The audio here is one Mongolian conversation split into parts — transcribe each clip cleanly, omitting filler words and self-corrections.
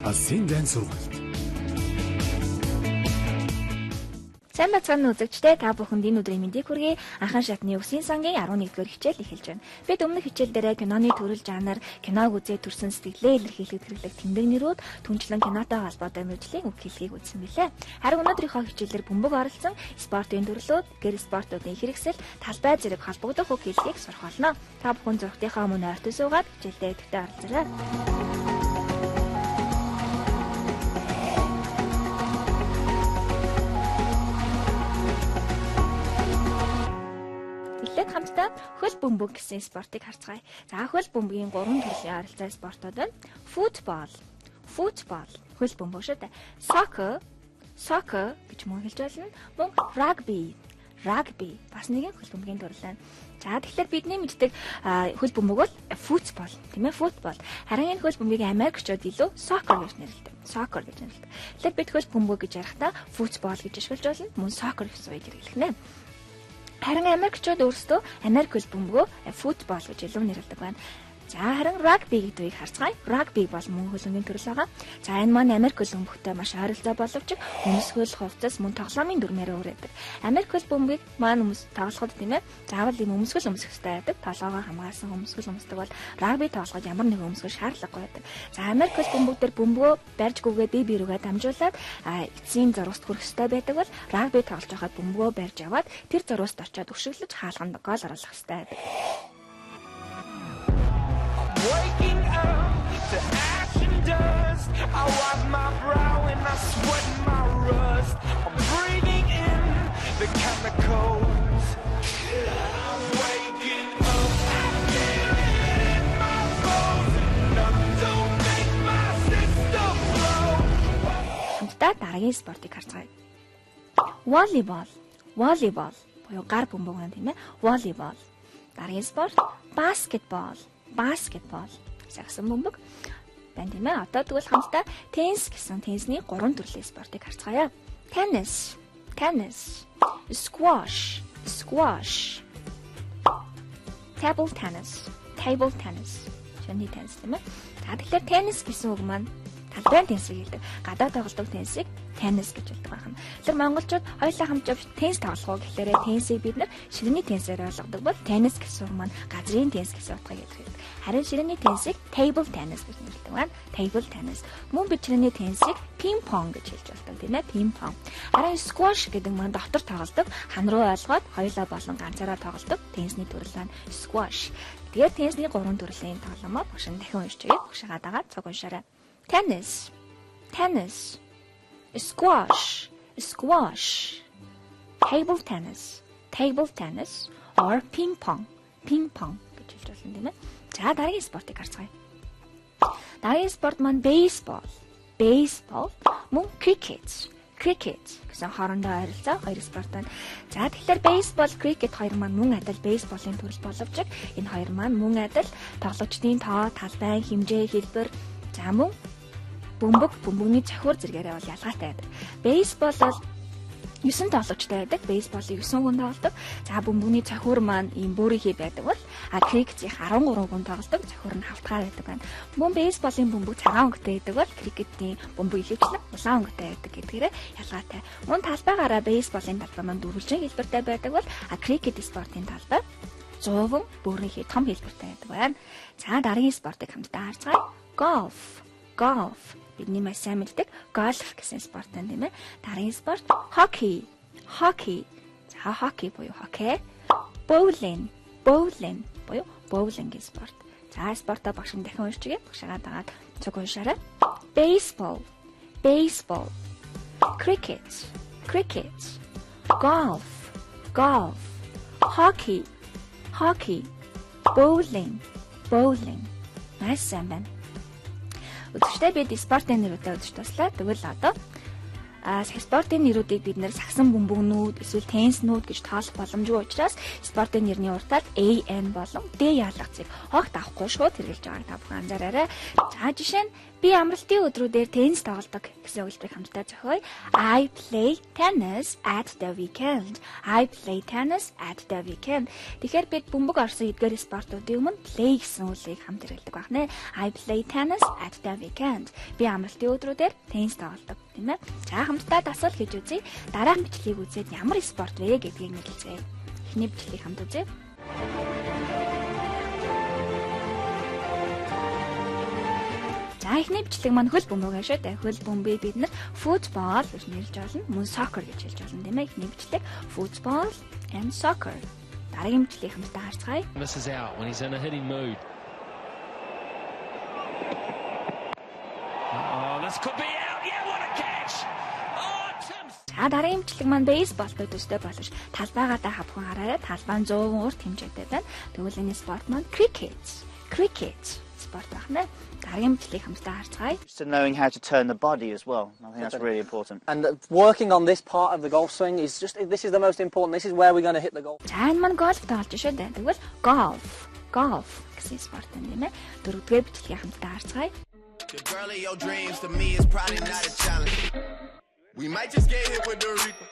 Алсын дайн сургалт. Сайн бацхан үзэгчдээ та бүхэнд энэ өдрийн мэндийг хүргэе. Анхан шатны 9 сангийн 11-р хичээл эхэлж байна. Бид өмнөх хичээл дээр киноны төрөл жанр, киног үзээ төрсэн сэтгэлээ илэрхийлэх хэрэглэх тэмдэг нэрүүд, түнчлэн кинотой холбоотой мөржлийн үг хэлхийг үзсэн билээ. Харин өнөөдрийнхөө хичээлээр бөмбөг оролцсон спортын төрлүүд, гэр спортуудын хэрэгсэл, талбай зэрэг холбогдох үг хэлхийг сурах болно. Та бүхэн зургтынхаа өмнө ойртон суугаад хичээлдээ идэвхтэй оролцоорой. Хамтдаа хөл бөмбөг гэсэн спортыг харцгаая. За хөл бөмбөгийн 3 төрлийн оролцоо спортууд байна. Футбол, хөл бөмбөг шүү дээ. Soccer гэж мөн хэлж байна. Мөн rugby бас нэгэн хөл бөмбөгийн төрөл байна. За тэгэхээр бидний мэддэг хөл бөмбөг бол футбол, тийм ээ, футбол. Харин энэ хөл бөмбөгийг Америкчууд илүү soccer гэж нэрлэдэг. Тэгэхээр бид хөл бөмбөг гэж ярихдаа футбол гэж ашиглаж болно. Мөн soccer гэсэн үгийг хэрэглэх нэ. Харин Америкчууд өөрсдөө Америк хөл бөмбөгөө футбол гэж илүү нэрлэдэг байна. За харин рагби гэдгийг харцгаая. Рагби бол мөн хөл бөмбөгийн төрөл байгаа. За энэ маань Америк хөл бөмбөгтэй маш ойролцоо боловч өмсгөл хувцас мөн тоглоомын дүрмээр өөрөөдөг. Америк хөл бөмбөгийг маань тоглоход тийм ээ. Заавал ийм өмсгөл өмсөх хэрэгтэй байдаг. Толгоогоо хамгаалсан өмсгөл өмсдөг бол рагби тоглоход ямар нэгэн өмсгөл шаардлагагүй байдаг. За Америк хөл бөмбөг дээр бөмбөгөө барьж гүгээ бие биерүүгээ дамжуулаад эцсийн зоргост хүрэх хэрэгтэй байдаг бол рагби тоглож байхад бөмбөгөө барьж аваад тэр зоргост очиод өшөглөж хаалганд гол оруулах хэрэгтэй байдаг. Waking up to ash and dust, I wipe my brow and I sweat my rust. I'm breathing in the chemicals. I'm waking up, I feel it in my bones. Enough to make my system blow. Хамтдаа дараагийн спортыг харцгаая. Волейбол буюу гар бөмбөг байна тийм ээ. Волейбол. Дараагийн спорт баскетбол. Сагсан бөмбөг байна тийм ээ. Одоо тэгвэл хамтдаа теннис гэсэн теннисний 3 төрлийн спортыг харцгаая. Tennis, squash, table tennis. Шөнийн теннис тийм ээ. За тэгэхээр теннис гэсэн үг маань талбайн теннисийг хэлдэг. Гадаад тоглодог теннисийг теннис гэж хэлдэг байна. Тэгэхээр монголчууд хоёулаа хамтж теннис тоглох гэхээр теннисийг бид нар ширээний теннисээр ойлгодог бол теннис гэсэн үг маань газрын теннис гэсэн утгыг илэрхийлдэг. Харин ширээний теннисийг table tennis гэж нэрлэдэг байна. Table tennis. Мөн бид ширээний теннисийг ping pong гэж хэлж болдог тийм ээ. Ping pong. Харин squash гэдэг маань дотор тоглодог, хан руу ойлгоод хоёулаа болон ганцаараа тоглодог теннисний төрөл байна. Squash. Тэгээд теннисний 3 төрлийн тоглоомоо багш нь дахин уншчихъя. Багшаа дагаад цог уншаарай. Tennis, squash, table tennis, or ping pong гэж хэлж байна тийм ээ. За дараагийн спортыг харцгаая. Дараагийн спорт маань baseball, мөн cricket гэсэн хоорондоо ойролцоо 2 спорт байна. За тэгэхээр baseball, cricket хоёр маань мөн адил baseball-ын төрөл боловч энэ хоёр маань мөн адил тоглогчдын тоо, талбай, хэмжээ, хэлбэр, за мөн бөмбөгний цохиур зэрэгээрээ бол ялгаатай байдаг. Бейсбол бол 9 тоглогчтой байдаг. Бейсболыг 9 хүн тоглодог. За бөмбөгний цохиур маань ийм бөөрийнхий байдаг бол крикетийн 13 хүн тоглодог. Цохиур нь хавтгаар байдаг байна. Мөн бейсболын бөмбөг цагаан өнгөтэй байдаг бол крикетийн бөмбөг ихэвчлэн улаан өнгөтэй байдаг гэдгээрээ ялгаатай. Мөн талбайгаараа бейсболын талбай маань дөрвөлжин хэлбэртэй байдаг бол крикет спортын талбай 100 бөөрийнхий том хэлбэртэй байдаг байна. За дараагийн спортыг хамтдаа харцгаая. Golf. Бидний маш сайн мэддэг гольф гэсэн спорт байна тийм ээ. Дараагийн спорт хоккей. За хоккей буюу хоккей. Bowling буюу боулингийн спорт. За спортоо багш нь дахин уншчихъя. Багшаа дагаад цог уншаарай. Baseball. Cricket. Golf. Hockey. Bowling. Маш сайн байна. Өдөртөө бид спортын нэрүүдээ үзэж туслаа. Тэгвэл одоо спортын нэрүүдийг бид нэр сагсан бөмбөгнүүд эсвэл тенниснүүд гэж тоолох боломжгүй учраас спортын нэрний уртад AN болон D яалгацыг огт авахгүй шууд хэрэгжилж байгааг та бүхэн анзаараарай. За жишээ нь Би амралтын өдрүүдээр теннис тоглодог гэсэн өгүүлбэрийг хамтдаа зохиоё. I play tennis at the weekend. I play tennis at the weekend. Тэгэхээр бид бөмбөг орсон эдгээр спортуудын өмнө play гэсэн үгийг хамт хэрэглэдэг байх нэ. I play tennis at the weekend. Би амралтын өдрүүдээр теннис тоглодог, тийм ээ. За хамтдаа дасгал хийж үзье. Дараагийн бичлэгийг үзээд ямар спорт вэ гэдгийг мэдэлцгээе. Эхний бичлэгийг хамт үзье. Эхний бичлэг маань хөл бөмбөг шүү дээ. Хөл бөмбөгийг бид нэр football гэж нэрлэж болно. Мөн soccer гэж хэлж болно тийм ээ. Эхний бичлэг football and soccer. Дараагийн бичлэгийг хамтдаа харцгаая. Misses out when he's in a hitting mood. Oh, this could be out. Yeah, what a catch. Oh, Tim. Дараагийн бичлэг маань бейсболтой төстэй боловч талбайгаа хавхан хараарай. Талбай 100 урт хэмжээтэй байна. Тэгвэл энэ спорт маань cricket. Cricket спорт байна. Дараагийн бичлэгийг хамтдаа харцгаая. So knowing how to turn the body as well. I think that's really important. And working on this part of the golf swing is this is the most important. This is where we're going to hit the golf. За энэ маань гольф тоглож шүү дээ. Тэгвэл golf гэсэн спорт юм ээ. Дөрөвдүгээр бичлэгийг хамтдаа харцгаая. The girl of your dreams to me is probably not a challenge. We might just get hit with the reaper.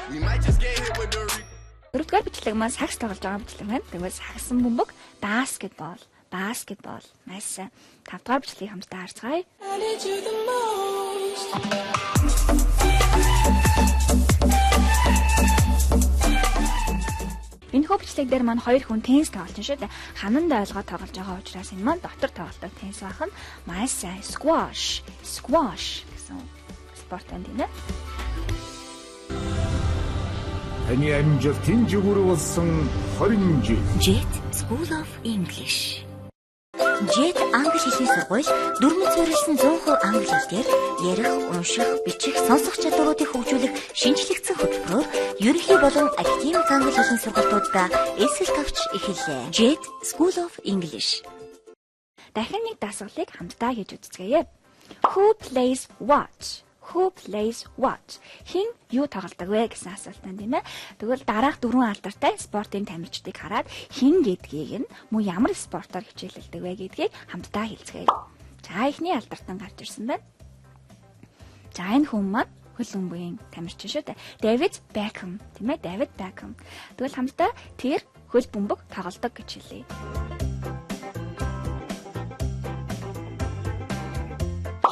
We might just get hit with the reaper. Дөрөвдүгээр бичлэг маань сакс тоглож байгаа бичлэг байна. Тэгвэл саксан бөмбөг баскетбол. Маш сайн. Тавдугаар бичлэгийг хамтдаа харцгаая. Энэ хөө бичлэг дээр маань хоёр хүн теннис тоглож шүү дээ. Хананд ойлгоод тоглож байгаа учраас энэ маань дотор тоглолтог теннис байх нь маш сайн. Squash гэсэн спорт байна тийм ээ. Таны амжилтын жигүүр болсон 20 жил. Jet School of English. Jet англи хэлний сургууль дөрмөц суурилсан 100% англи хэлээр ярих, унших, бичих, сонсох чадваруудыг хөгжүүлэх шинжлэгдсэн хөтөлбөрөөр ерөнхий болон академик англи хэлний сургалтуудаа эсэл тавьж эхэллээ. Jet School of English. Дахин нэг дасгалыг хамтдаа хийж үзцгээе. Who plays what? Who plays what? Хин юу тоглодог вэ гэсэн асуулт байна тийм ээ. Тэгвэл дараах дөрвөн алдартай спортын тамирчдыг хараад хин гэдгийг нь мөн ямар спортоор хичээлэлдэг вэ гэдгийг хамтдаа хэлцгээе. За эхний алдартай гарч ирсэн байна. За энэ хүн маань хөл бөмбөгийн тамирчин шүү дээ. David Beckham тийм ээ. David Beckham. Тэгвэл хамтдаа тэр хөл бөмбөг тоглодог гэж хэлье.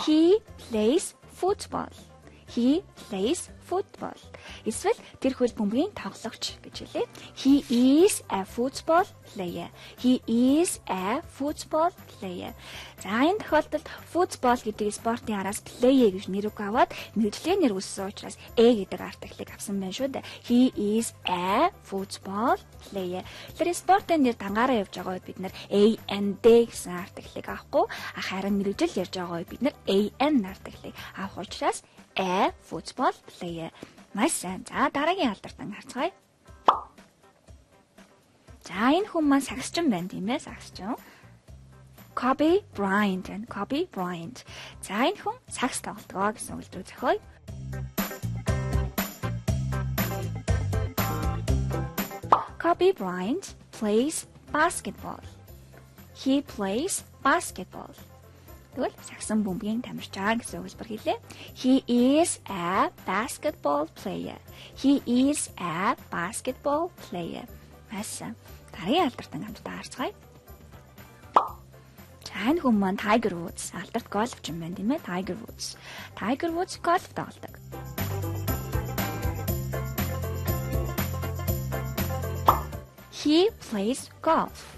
He plays football. He plays football. Эсвэл тэр хөл бөмбөгийн тоглогч гэж хэлээ. He is a football player. He is a football player. За энэ тохиолдолд football гэдэг спортын араас play гэж нэр үг аваад мэргэжлийн нэр үүссэн учраас гэдэг артиклийг авсан байна шүү дээ. He is a football player. Тэр спортын нэр дангаараа явж байгаа үед бид нэр AND гэсэн артиклийг авахгүй харин мэргэжил ярьж байгаа үед бид нэр AN артиклийг авах учраас a football player. Маш сайн. За дараагийн алдартай харцгаая. За энэ хүн маань сагсчин байна тийм ээ, сагсчин. Kobe Bryant. За энэ хүн сакс тоглодог гэсэн үйлдэл зохиоё. Kobe Bryant plays basketball. He plays basketball. Тэгвэл сагсан бөмбөгийн тамирчаа гэсэн үйлбэр хэлээ. He is a basketball player. He is a basketball player. Аса. Дараагийн алдартай хамтдаа харцгаая. За энэ хүн маань Tiger Woods алдарт гольфч юм байна тийм ээ. Tiger Woods гольф тоглодог. He plays golf.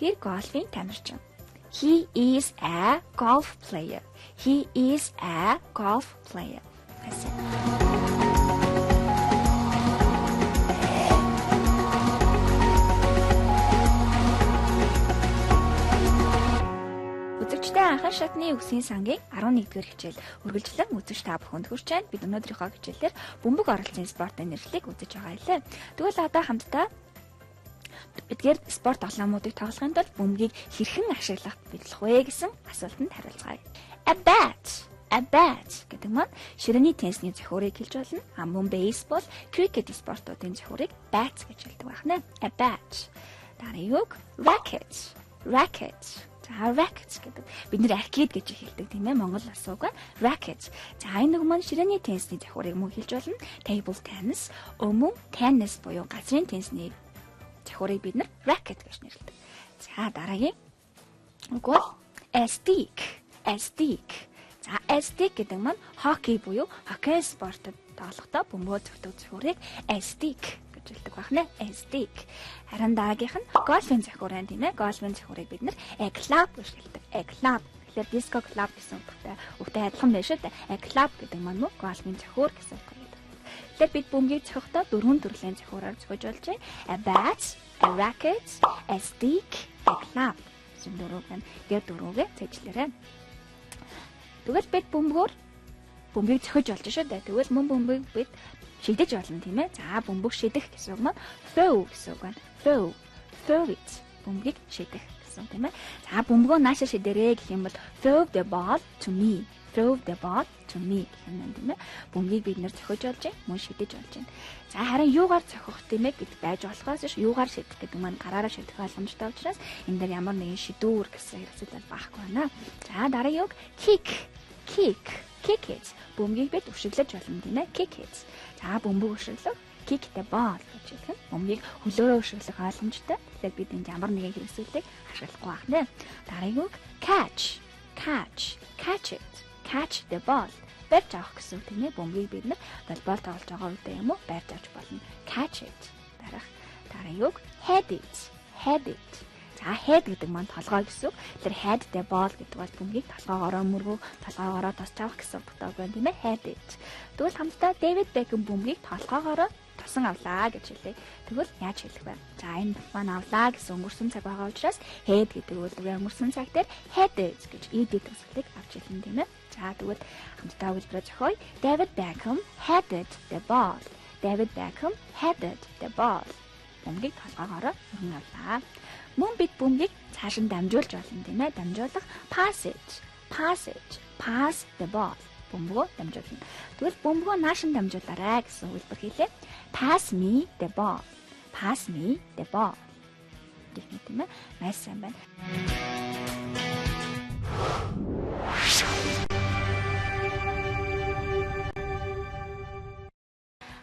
Тэр гольфын тамирчин. He is a golf player. Үзэгчдээ анхаар шатны үгсийн сангийн 11-р хичээл үргэлжлэн үзэж та бүхэнд хүрч байна. Бид өнөөдрийнхөө хичээлээр бөмбөг оролцсон спортын нэрлэлийг үзэж байгаа хэлээ. Тэгвэл одоо хамтдаа эдгээр спорт тоглоомуудыг тоглохын тулд бөмбөгийг хэрхэн ашиглах биелэх вэ гэсэн асуултанд хариулцгаая. A bat A bat гэдэг маань ширээний теннисний зохиурыг хэлж болно. Мөн baseball, cricket спортуудын зохиурыг bat гэж хэлдэг байна. A bat. Дараагийн racket. Racket. За racket гэдэг бид нэр arcade гэж хэлдэг тийм ээ. Монгол асууг racket. За энэ нэг маань ширээний теннисний зохиурыг мөн хэлж болно. Table tennis, мөн tennis буюу газрын теннисний зохиурыг бид нэр racket гэж нэрлэдэг. За дараагийн үг бол a stick. A stick. За stick гэдэг маань хоккей буюу хоккей спортод тоологдоо бөмбөг зөвтгөх зохиурыг stick гэж хэлдэг байна. Stick. Харин дараагийнх нь гольфын зохиур байна тийм ээ. Гольфын зохиурыг бид нэр club гэж хэлдэг. Club. Тэгэхээр disco club гэсэн үгтэй адилхан байна шүү дээ. Club гэдэг маань мөн гольфын зохиур гэсэн үг гэдэг. Тэгэхээр бид бөмбөгийг зохиохдоо дөрвөн төрлийн зохиураар зохиож болж байна. A bat, a racket, a stick, a club. Зөв дөрөв байна. Тэгээд дөрөвгээ цэжлээрэй. Тэгвэл бид бөмбөгийг зохиож болж шүү дээ. Тэгвэл мөн бөмбөгийг бид шидэж болно тийм ээ. За бөмбөг шидэх гэсэн үг маань throw гэсэн үг байна. Throw it. Бөмбөгийг шидэх гэсэн тийм ээ. За бөмбөгөө наашаа шидэрээ гэх юм бол throw the ball to me. Throw the ball to me гэх юм тийм ээ. Бөмбөгийг бид нэр зохиож болж байна. Мөн шидэж болж байна. За харин юугаар зохиох тийм ээ гэж байж болохоос ш юугаар шидэх гэдэг маань гараараа шидэх боломжтой учраас энэ дээр ямар нэгэн шидүүр гэсэн хэрэгцээ байхгүй байна. За дараагийн үг kick it. Бөмбөгийг бид өшөглөж болно тийм ээ. Kick it. За бөмбөг өшөглөх kick the ball гэж хэлэх нь бөмбөгийг хөлөөрөө өшөглөх ойлгомжтой. Тэгэхээр бид энд ямар нэгэн хэрэгслийг ашиглахгүй байна. Дараагийн үг catch it. Catch the ball. Барьж авах гэсэн үг тийм ээ. Бөмбөгийг бид нэр волейбол тоглож байгаа үедээ юм уу барьж авч болно. Catch it. Дараагийн үг head it. За head гэдэг маань толгой гэсэн үг. Тэр head the ball гэдэг бол бөмбөгийг толгоогоороо тосч авах гэсэн утгатай байна тийм ээ. Head it. Тэгвэл хамтдаа David Beckham бөмбөгийг толгоогоороо тосон авлаа гэж хэлээ. Тэгвэл яаж хэлэх вэ? За энэ маань авлаа гэсэн өнгөрсөн цаг байгаа учраас head гэдэг үйлдвэрээ өнгөрсөн цаг дээр headed гэж ed төгсгөлийг авч хэлнэ тийм ээ. За тэгвэл хамтдаа үйлдвэрээ зохиоё. David Beckham headed the ball. David Beckham headed the ball. Бөмбөгийг толгоогоороо өргөн авлаа. Мөн бид бөмбөгийг цааш нь дамжуулж болно тийм ээ. Дамжуулах pass the ball. Бөмбөгөө дамжуулна. Тэгвэл бөмбөгөө нааш нь дамжуулаарай гэсэн үйлдвэр хийлээ. Pass me the ball. Гэх мэт юм аа. Маш сайн байна.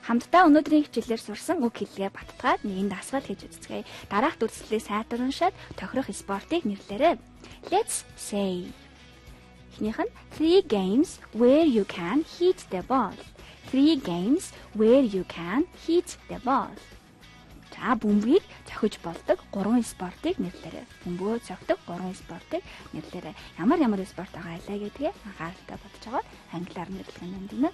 Хамтдаа өнөөдрийн хичээлээр сурсан үг хэллэгээ баттгаад нэгэнд асуулт хийж үзцгээе. Дараах дүрслэлийг сайтруулшаад тохирох спортыг нэрлээрэй. Let's say. Эхнийх нь 3 games where you can hit the ball. 3 games where you can hit the ball. За бөмбөгийг зохиж болдог 3 спортыг нэрлээрэй. Бөмбөгөө зохидог 3 спортыг нэрлээрэй. Ямар спорт байгаа илээ гэдгээ анхааралтай бодож байгаа англиар нэрлэх юм байна.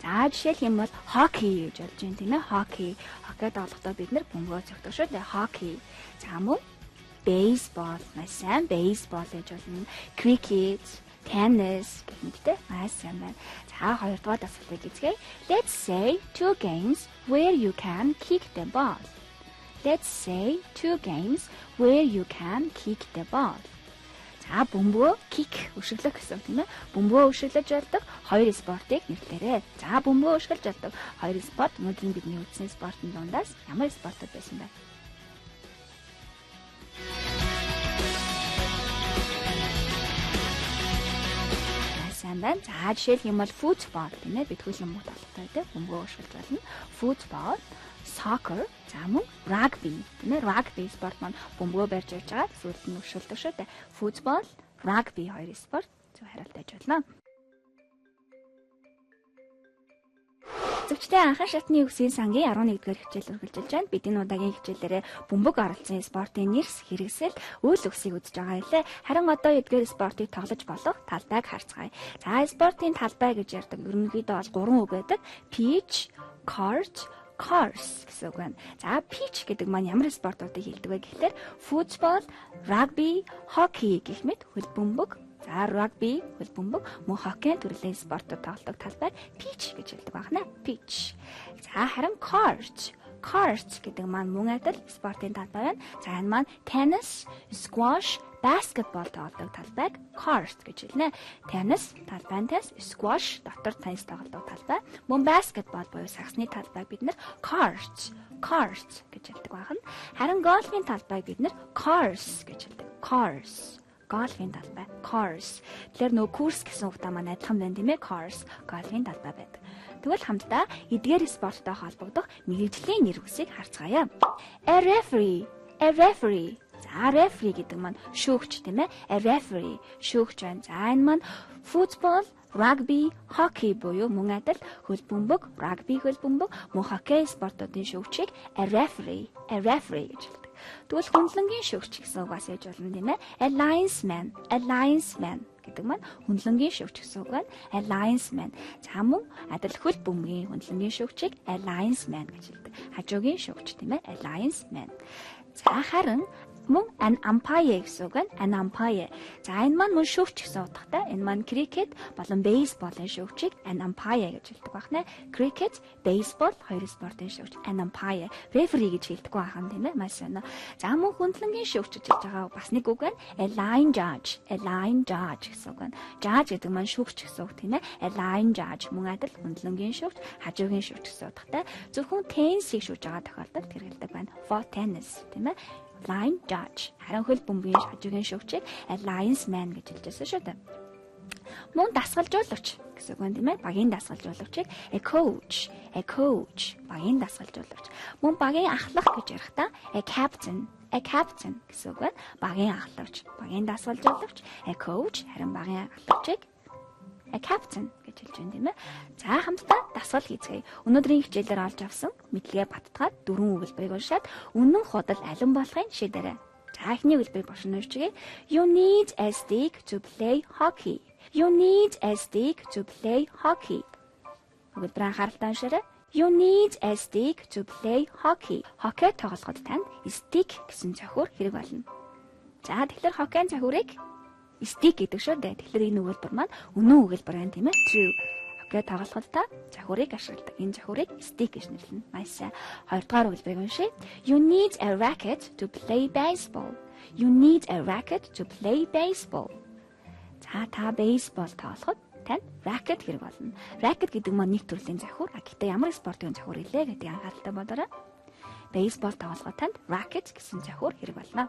За жишээлх юм бол хоккей гэж болж байна тийм ээ. Хоккей тоглохдоо бид нэр бөмбөгөө зохидог шүү дээ. Хоккей. За мөн baseball, маш сайн baseball гэж болно. Cricket, tennis гэх мэттэй маш сайн байна. За хоёрдугаар асуултыг үзье. Let's say 2 games where you can kick the ball. Let's say 2 games where you can kick the ball. За бөмбөгөө kick өшөглөх гэсэн тийм ээ. Бөмбөгөө өшөглөж болдог 2 спортыг нэрлээрэй. За бөмбөгөө өшөглөж болдог 2 спорт өнөөдрийн бидний үзсэн спортын дундаас ямар спортууд байсан бэ? Сайн байна. За жишээлх юм бол футбол тийм ээ. Бид хөлн мөнгө тоглохтой тийм бөмбөгөө өшөглөж болно. Футбол, soccer, за мөн rugby тийм ээ. Rugby спорт маань бөмбөгөө барьж явж байгаа зүйлд нь өшөглөдөг шүү дээ. Футбол, rugby хоёр спорт зөв хариулт байж болно. Зөвчтэй анхан шатны үсгийн сангийн 11-р хичээл үргэлжилж байна. Бид энэ удаагийн хичээлээрээ бөмбөг оролцсон спортын нэрс, хэрэгсэл, үйл өгсийг үзэж байгаа хэлээ. Харин одоо эдгээр спортыг тоглож болох талбайг харцгаая. За спортын талбай гэж ярьдаг ерөнхийдөө бол 3 үг байдаг. Pitch, court, course гэсэн үг байна. За pitch гэдэг маань ямар спортуудыг хэлдэг вэ гэхээр футбол, rugby, hockey гэх мэт хөл бөмбөг. За rugby, хөл бөмбөг, мөн хоккейн төрлийн спортод тоглодог талбай pitch гэж хэлдэг байна. Pitch. За харин court Cards гэдэг маань мөн адил спортын талбай байна. За энэ маань tennis, squash, basketball тоглодог талбайг cards гэж хэлнэ. Tennis талбайнаас squash дотор теннис тоглодог талбай. Мөн basketball буюу сагсны талбайг бид нэр cards гэж хэлдэг байна. Харин гольфын талбайг бид нэр course гэж хэлдэг. Course. Гольфын талбай course. Тэгэхээр нөгөө курс гэсэн утгаа маань адилхан байна тийм ээ. Course гольфын талбай байдаг. Тэгвэл хамтдаа эдгээр спорттой холбогдох мэргэжлийн нэр үсийг харцгаая. A referee. За referee гэдэг маань шүүгч тийм ээ. A referee шүүгч байна. За энэ маань football, rugby, hockey буюу мөн адил хөл бөмбөг, rugby хөл бөмбөг, мөн хоккей спортуудын шүүгчийг a referee гэж хэлдэг. Тэгвэл хүнлэнгийн шүүгч гэсэн угаас яаж болно тийм ээ? A linesman гэдэг маань хүнлэнгийн шүүгч гэсэн үг байна. A linesman. За мөн адил хөл бөмбөгийн хүнлэнгийн шүүгчийг a linesman гэж хэлдэг. Хажуугийн шүүгч тийм ээ? A linesman. За харин мөн an umpire гэсэн үг байна. An umpire. За энэ маань мөн шүүгч гэсэн утгатай. Энэ маань cricket болон baseball-ын шүүгчийг an umpire гэж хэлдэг байна. Cricket, baseball хоёр спортын шүүгч an umpire. Referee гэж хэлдэг байна тийм ээ. Маш сонио. За мөн хүндлэнгийн шүүгч гэж байгаа бас нэг үг байна. A line judge гэсэн үг байна. Judge гэдэг маань шүүгч гэсэн үг тийм ээ. A line judge мөн адил хүндлэнгийн шүүгч, хажуугийн шүүгч гэсэн утгатай. Зөвхөн теннисийг шүүж байгаа тохиолдолд хэрэглэдэг байна. For tennis тийм ээ. Line judge. Харин хөл бөмбөгийн хажуугийн шүүгчийг linesman гэж хэлжсэн шүү дээ. Мөн дасгалжуулагч гэсэн үг байна тийм ээ. Багийн дасгалжуулагчийг a coach багийн дасгалжуулагч. Мөн багийн ахлах гэж ярихдаа a captain гэсэн үг байна. Багийн ахлагч, багийн дасгалжуулагч, a coach харин багийн ахлагчийг a captain гэж хэлж байна тийм ээ. За хамтдаа дасгал хийцгээе. Өнөөдрийн хичээлээр олж авсан мэдлэгээ баттгаад 4 өгүүлбэрийг уншаад үнэн худал алин болохыг шийдээрэй. За эхний өгүүлбэрийг бошин уншчихъя. You need a stick to play hockey. Өгүүлбэрийн харалтаа уншаарай. You need a stick to play hockey. Хоккей тоглоход танд stick гэсэн цохиур хэрэг болно. За тэгэхээр хоккейн цохиурыг stick гэдэг шүү дээ. Тэгэхээр энэ өгүүлбэр маань үнэн өгүүлбэр байна тийм ээ. True. Хоккей тоглоход та цохиурыг ашигладаг. Энэ цохиурыг stick гэж нэрлэнэ. Маш сайн. Хоёрдугаар өгүүлбэрийг уншъя. You need a racket to play baseball. За та бейсбол тоглоход танд racket хэрэг болно. Racket гэдэг маань нэг төрлийн цохиур. Гэхдээ ямар спортын цохиур илээ гэдэг анхааралтай болоорой. Бейсбол тоглоход танд racket гэсэн цохиур хэрэг болно.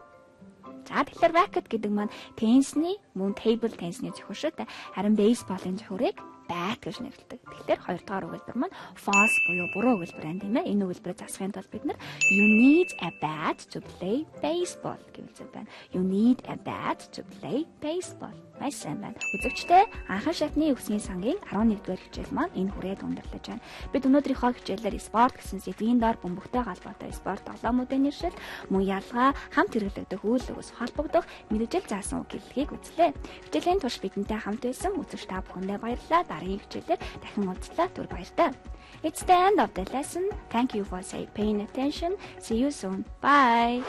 За тэгэхээр racket гэдэг маань теннисний мөн table теннисний цохиур шүү дээ. Харин бейсболын цохиурыг bat гэж нэрлэдэг. Тэгэхээр хоёрдугаар өгүүлбэр маань false буюу буруу өгүүлбэр байна тийм ээ. Энэ өгүүлбэрийг засахын тулд бид нар you need a bat to play baseball гэж байна. You need a bat to play baseball. Маш сайн байна. Үзэгчдээ анхан шатны өсгийн сангийн 11-р хичээл маань энэ хүрээд өндөрлөж байна. Бид өнөөдрийнхөө хичээлээр спорт гэсэн сэдвийн доор бөмбөгтэй холбоотой спорт тоглоомуудын нэршил, мөн ялгаа, хамт хэрэглэгдэх үйл өгс холбогдох мэргэжил заасан үг хэллэгийг үзлээ. Хичээлийн турш бидэнтэй хамт байсан үзэгч та бүхэндээ баярлалаа. Дараагийн хичээлээр дахин уулзлаа. Түр баярлалаа. It's the end of the lesson. Thank you for paying attention. See you soon. Bye.